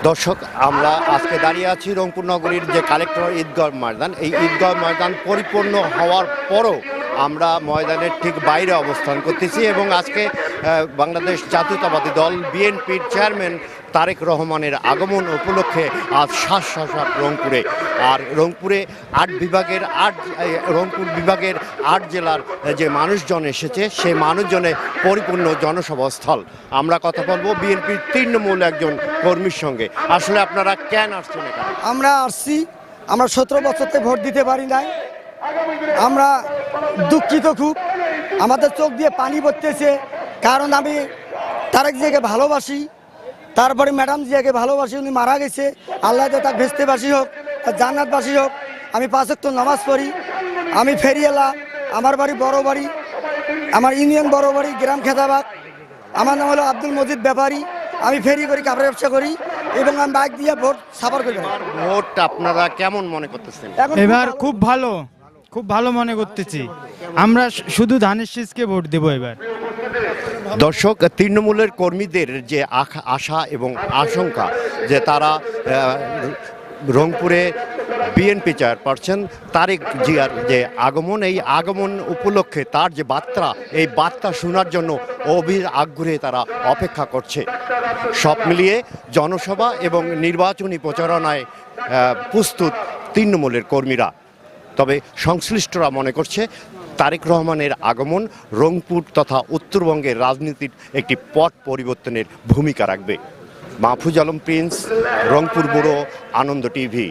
দর্শক, আমরা আজকে দাঁড়িয়ে আছি রংপুর নগরীর যে কালেক্টর ঈদগাহ ময়দান। এই ঈদগাহ ময়দান পরিপূর্ণ হওয়ার পরও আমরা ময়দানের ঠিক বাইরে অবস্থান করতেছি এবং আজকে বাংলাদেশ জাতীয়তাবাদী দল বিএনপির চেয়ারম্যান তারেক রহমানের আগমন উপলক্ষে আজ শ্বাস রংপুরে। আর রংপুরে রংপুর বিভাগের 8 জেলার যে মানুষজন এসেছে সেই মানুষজনে পরিপূর্ণ জনসভাস্থল। আমরা কথা বলবো বিএনপির তৃণমূল একজন কর্মীর সঙ্গে। আসলে আপনারা কেন আসছেন এখানে? আমরা আসছি, আমরা 17 বছরতে ভোট দিতে পারি নাই। আমরা দুঃখিত খুব, আমাদের চোখ দিয়ে পানি পড়তেছে। কারণ আমি তারেক জিয়াকে ভালোবাসি, তারপরে ম্যাডাম জিয়াকে ভালোবাসি। উনি মারা গেছে, আল্লাহ তার ভেস্তেবাসী হোক, তার জান্নাতবাসী হোক। আমি 5 ওয়াক্ত নামাজ পড়ি, আমি ফেরিয়ালা, আমার বাড়ি বড় বাড়ি, আমার ইউনিয়ন বড় বাড়ি, গ্রাম খেতাবাদ। আমার নাম হলো আব্দুল মজিদ ব্যাপারী। আমি ফেরি করি, কাপড়ের ব্যবসা করি এবং আমি বাইক দিয়ে ভোট সাফার করি। ভোট আপনারা কেমন মনে করতেছেন? এবার খুব ভালো মনে করতেছি। আমরা শুধু ধানের শীষকে ভোট দেব এবার। দর্শক, তৃণমূলের কর্মীদের যে আশা এবং আশঙ্কা যে তারা রংপুরে বিএনপি চেয়ারপারসন তারেক জিয়ার যে আগমন, এই আগমন উপলক্ষে তার যে বার্তা, এই বার্তা শোনার জন্য আগ্রহে তারা অপেক্ষা করছে। সব মিলিয়ে জনসভা এবং নির্বাচনী প্রচারণায় প্রস্তুত তৃণমূলের কর্মীরা। তবে সংশ্লিষ্টরা মনে করছে তারেক রহমানের আগমন রংপুর তথা উত্তরবঙ্গের রাজনীতির একটি পট পরিবর্তনের ভূমিকা রাখবে। মাহফুজ আলম প্রিন্স, রংপুর ব্যুরো, আনন্দ টিভি।